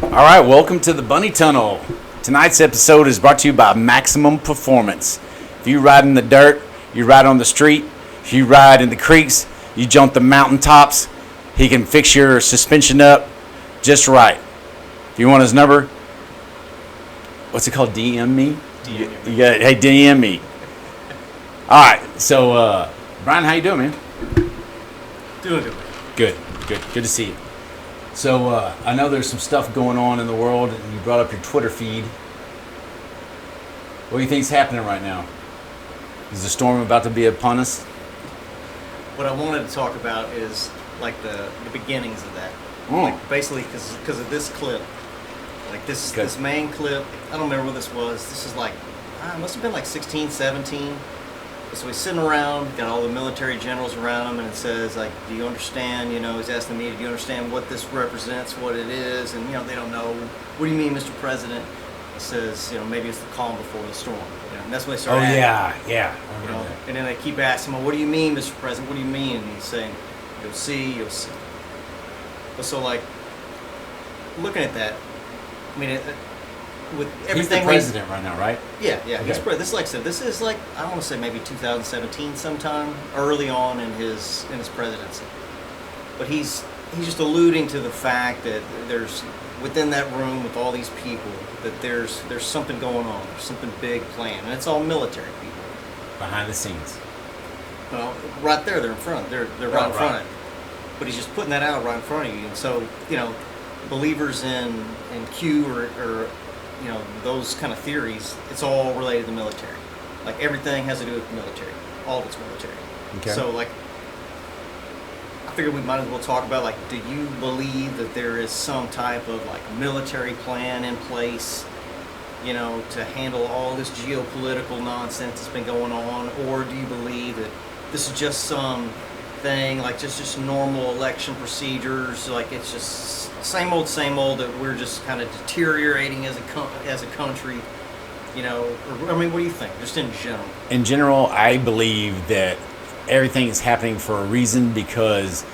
All right, welcome to the Bunny Tunnel. Tonight's episode is brought to you by Maximum Performance. If you ride in the dirt, you ride on the street, if you ride in the creeks, you jump the mountaintops, he can fix your suspension up just right. If you want his number, what's it called? DM me? DM You got, hey, DM me. All right, so Brian, how you doing, man? Doing good. Good to see you. So I know there's some stuff going on in the world, and you brought up your Twitter feed. What do you think's happening right now? Is the storm about to be upon us? What I wanted to talk about is like the beginnings of that. Mm. Like basically because of this clip. Like this main clip, I don't remember what this was. This is like, it must have been like 16, 17. So he's sitting around, got all the military generals around him, and it says, like, do you understand, he's asking me, do you understand what this represents, what it is? And, they don't know. What do you mean, Mr. President? He says, maybe it's the calm before the storm. And that's when they start asking. Yeah. And then they keep asking him, well, what do you mean, Mr. President? What do you mean? And he's saying, you'll see. But so, like, looking at that, I mean, with everything. He's the president right now, right? Yeah. Okay. This is like I said. This is like I want to say maybe 2017, sometime early on in his presidency. But he's just alluding to the fact that there's within that room with all these people that there's something going on. There's something big planned, and it's all military people Behind the scenes. Well, right there, they're in front. They're right in front of it. But he's just putting that out right in front of you, and so believers in Q or those kind of theories, it's all related to the military. Like everything has to do with the military. All of it's military. Okay. So like, I figured we might as well talk about like, do you believe that there is some type of like military plan in place, to handle all this geopolitical nonsense that's been going on, or do you believe that this is just some thing like just normal election procedures, like it's just same old that we're just kind of deteriorating as a country, or, I mean, what do you think just in general? In general, I believe that everything is happening for a reason, because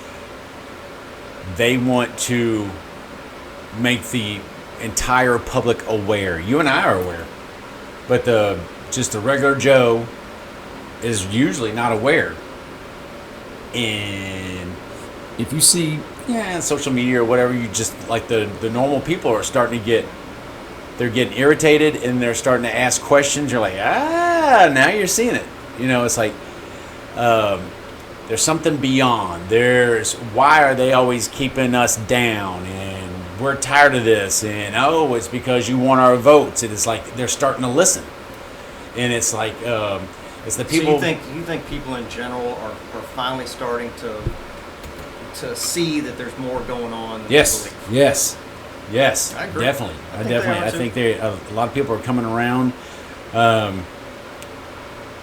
they want to make the entire public aware. You and I are aware, but just the regular Joe is usually not aware. And if you see social media or whatever, you just like the normal people are starting to they're getting irritated, and they're starting to ask questions. You're like, now you're seeing it. It's like there's something beyond. Why are they always keeping us down? And we're tired of this. And it's because you want our votes. And it's like they're starting to listen. And it's like it's the people. So you think people in general are finally starting to see that there's more going on than Yes. they believe? Yes. I agree. Definitely. I think a lot of people are coming around.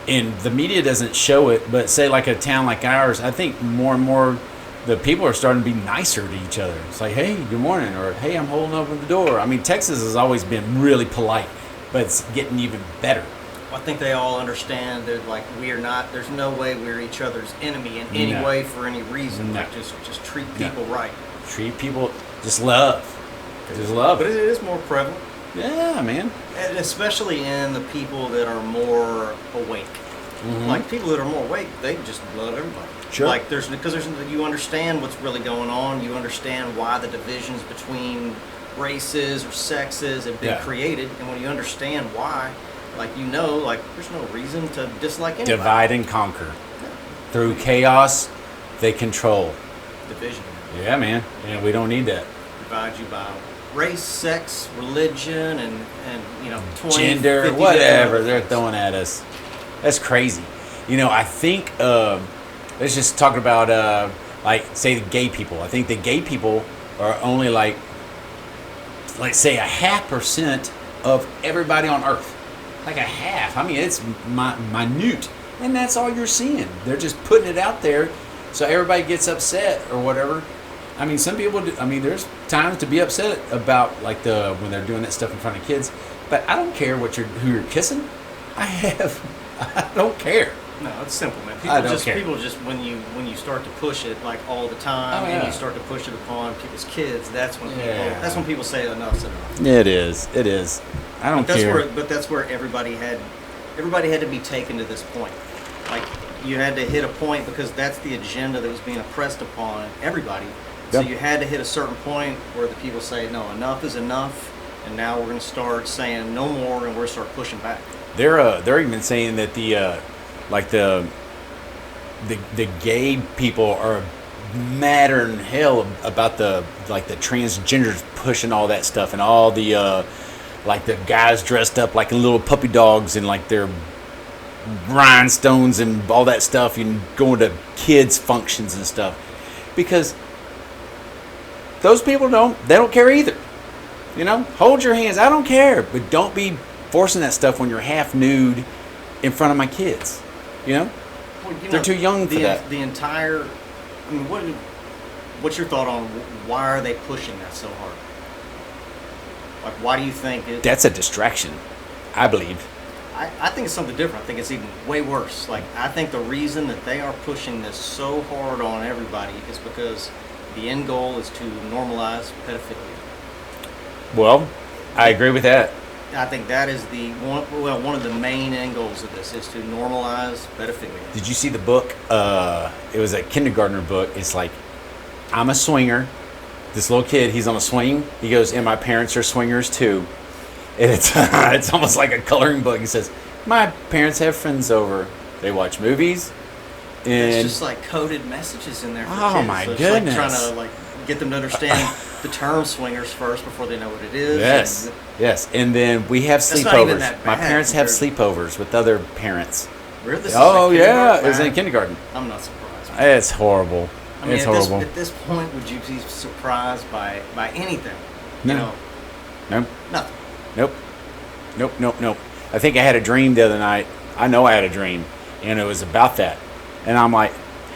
And the media doesn't show it, but say like a town like ours, I think more and more the people are starting to be nicer to each other. It's like, hey, good morning, or hey, I'm holding open the door. I mean, Texas has always been really polite, but it's getting even better. I think they all understand that like we are not. There's no way we're each other's enemy in any No. way for any reason. No. Like just treat people right. Treat people, just love. Just love But it. it is more prevalent, Yeah, man. and especially in the people that are more awake. Mhm. Like people that are more awake, they just love everybody. Sure. Like there's you understand what's really going on. You understand why the divisions between races or sexes have been Yeah. created, and when you understand why, like there's no reason to dislike anybody. Divide and conquer. Through chaos, they control. Division. Yeah, man. And we don't need that. Divide you by race, sex, religion, and 20, Gender, 50 whatever different they're things. throwing at us. That's crazy. I think, let's just talk about, say the gay people. I think the gay people are only like say a 0.5% of everybody on Earth. Like a half. I mean, it's minute. And that's all you're seeing. They're just putting it out there so everybody gets upset or whatever. I mean, some people do. I mean, there's times to be upset about when they're doing that stuff in front of kids. But I don't care who you're kissing. I don't care. No, it's simple, man. I don't care. People just when you start to push it like all the time, Oh, yeah. and you start to push it upon people's kids, that's when Yeah. people say enough's enough. It is. I don't care. But that's where everybody had to be taken to this point. Like you had to hit a point because that's the agenda that was being oppressed upon everybody. So Yep. you had to hit a certain point where the people say, no, enough is enough, and now we're going to start saying no more, and we're going to start pushing back. They're even saying that the gay people are madder than hell about the transgenders pushing all that stuff, and all the the guys dressed up like little puppy dogs and like their rhinestones and all that stuff, and going to kids functions and stuff, because those people don't care either. Hold your hands. I don't care, but don't be forcing that stuff when you're half nude in front of my kids. Well, They're too young for that. The entire, I mean, what's your thought on why are they pushing that so hard? Like, why do you think That's a distraction, I believe. I think it's something different. I think it's even way worse. Like, I think the reason that they are pushing this so hard on everybody is because the end goal is to normalize pedophilia. Well, I agree with that. I think that is one of the main end goals of this is to normalize pedophilia. Did you see the book? It was a kindergartner book. It's like, I'm a swinger. This little kid, he's on a swing. He goes, and my parents are swingers too. And it's it's almost like a coloring book. He says, my parents have friends over. They watch movies. And It's just like coded messages in there for Oh, kids. my so it's goodness. Like trying to get them to understand the term swingers first before they know what it is. Yes, And yes. And then we have That's not even sleepovers. that My bad parents have compared sleepovers with other parents. Really? This is Oh, like yeah. kindergarten? It was in kindergarten. I'm not surprised. It's horrible. I mean, It's at horrible. At this point, would you be surprised by anything? No. Nope. Nothing. Nope. I think I had a dream the other night. I know I had a dream, and it was about that. And I'm like,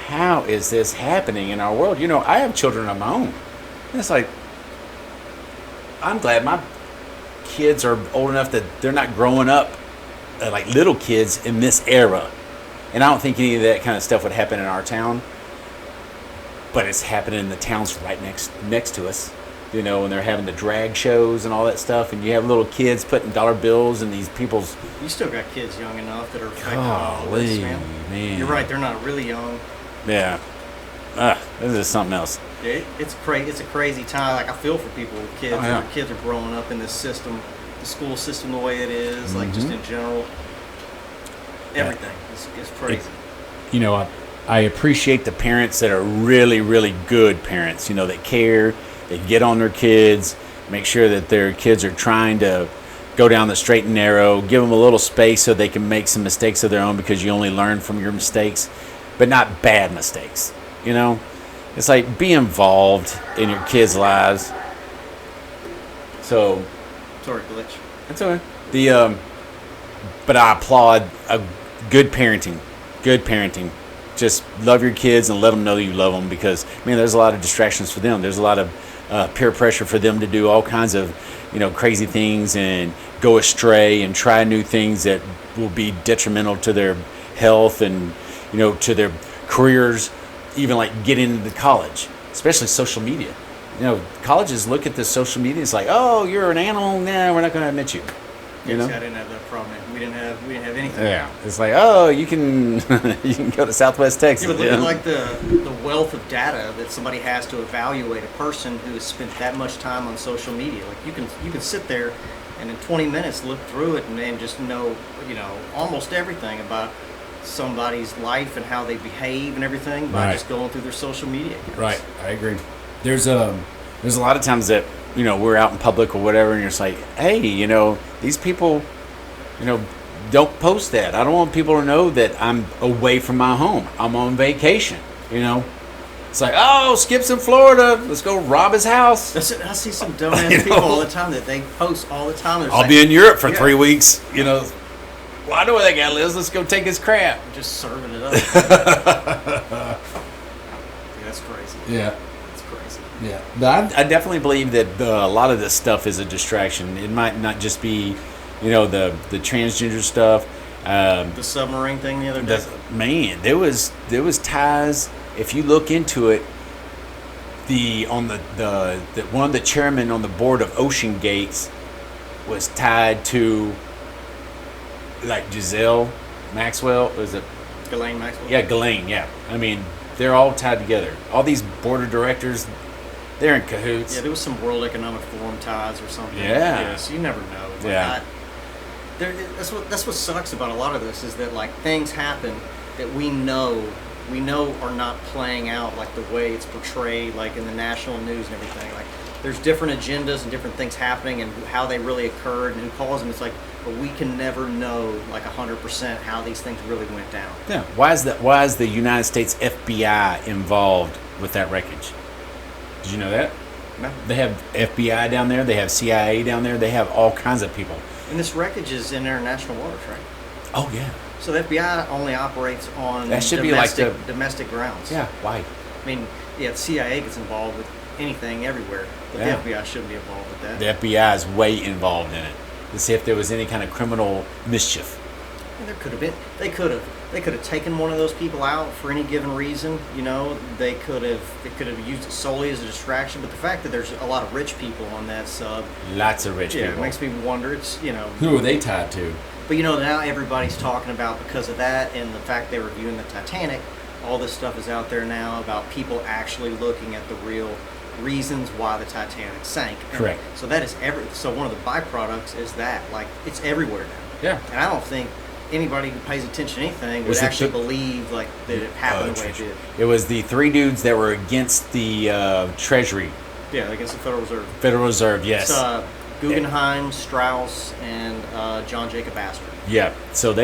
how is this happening in our world? I have children of my own. And it's like, I'm glad my kids are old enough that they're not growing up like little kids in this era. And I don't think any of that kind of stuff would happen in our town. But it's happening in the towns right next to us. And they're having the drag shows and all that stuff. And you have little kids putting dollar bills in these people's... You still got kids young enough that are affected by all Golly, this, man. You're right. They're not really young. Yeah. This is something else. It's a crazy time. Like, I feel for people with kids. Oh, yeah. Their kids are growing up in this system, the school system, the way it is. Like, just in general, everything is crazy. I appreciate the parents that are really, really good parents, that care, they get on their kids, make sure that their kids are trying to go down the straight and narrow, give them a little space so they can make some mistakes of their own, because you only learn from your mistakes, but not bad mistakes. It's like, be involved in your kids' lives. So, Sorry, glitch. that's okay. But I applaud good parenting. Good parenting. Just love your kids and let them know you love them, because, man, there's a lot of distractions for them. There's a lot of peer pressure for them to do all kinds of, crazy things and go astray and try new things that will be detrimental to their health and, to their careers, even like getting into college, especially social media. Colleges look at this social media. It's like, oh, you're an animal. Nah, we're not going to admit you. I didn't have that problem. We didn't have anything. Yeah, it's like, oh, you can you can go to Southwest Texas. Yeah, but look at like the wealth of data that somebody has to evaluate a person who has spent that much time on social media. Like, you can sit there and in 20 minutes look through it and just know almost everything about somebody's life and how they behave and everything by just going through their social media accounts. Right, I agree. There's a lot of times that we're out in public or whatever, and you're just like, hey, these people, don't post that. I don't want people to know that I'm away from my home. I'm on vacation. It's like, oh, Skip's in Florida. Let's go rob his house. I see some dumbass people all the time that they post all the time. I'll be in Europe for 3 weeks. Well, I know where that guy lives. Let's go take his crap. Just serving it up. That's crazy. Yeah. That's crazy. Yeah. But I definitely believe that a lot of this stuff is a distraction. It might not just be, the transgender stuff. The submarine thing the other day. Man, there was ties. If you look into it, the one of the chairmen on the board of Ocean Gates was tied to like Giselle Maxwell. Was it Ghislaine Maxwell? Yeah, Ghislaine. Yeah, I mean they're all tied together. All these board of directors, they're in cahoots. Yeah, there was some World Economic Forum ties or something. Yeah. So you never know. Like, Yeah. That's what sucks about a lot of this is that like things happen that we know are not playing out like the way it's portrayed like in the national news and everything. Like there's different agendas and different things happening and how they really occurred and who caused them. It's like, but we can never know like 100% how these things really went down. Yeah. Why is the United States FBI involved with that wreckage? Did you know that? No. They have FBI down there. They have CIA down there. They have all kinds of people. And this wreckage is in international waters, right? Oh yeah. So the FBI only operates on That should be like domestic grounds. Yeah. Why? I mean, yeah, the CIA gets involved with anything everywhere, but Yeah. the FBI shouldn't be involved with that. The FBI is way involved in it to see if there was any kind of criminal mischief. And there could have been. They could have taken one of those people out for any given reason. You know, they could have used it solely as a distraction. But the fact that there's a lot of rich people on that sub, Lots of rich yeah, people. it makes me wonder. It's Who are they tied to? But now everybody's talking about because of that and the fact they were viewing the Titanic. All this stuff is out there now about people actually looking at the real reasons why the Titanic sank. And Correct. so that is so one of the byproducts is that like it's everywhere now. Yeah. And I don't think anybody who pays attention to anything would Was it actually the- believe like that it happened the way it did. It was the three dudes that were against the Treasury, Yeah, against the Federal Reserve. Federal Reserve. Yes. It's Guggenheim, Strauss, and John Jacob Astor. Yeah. So they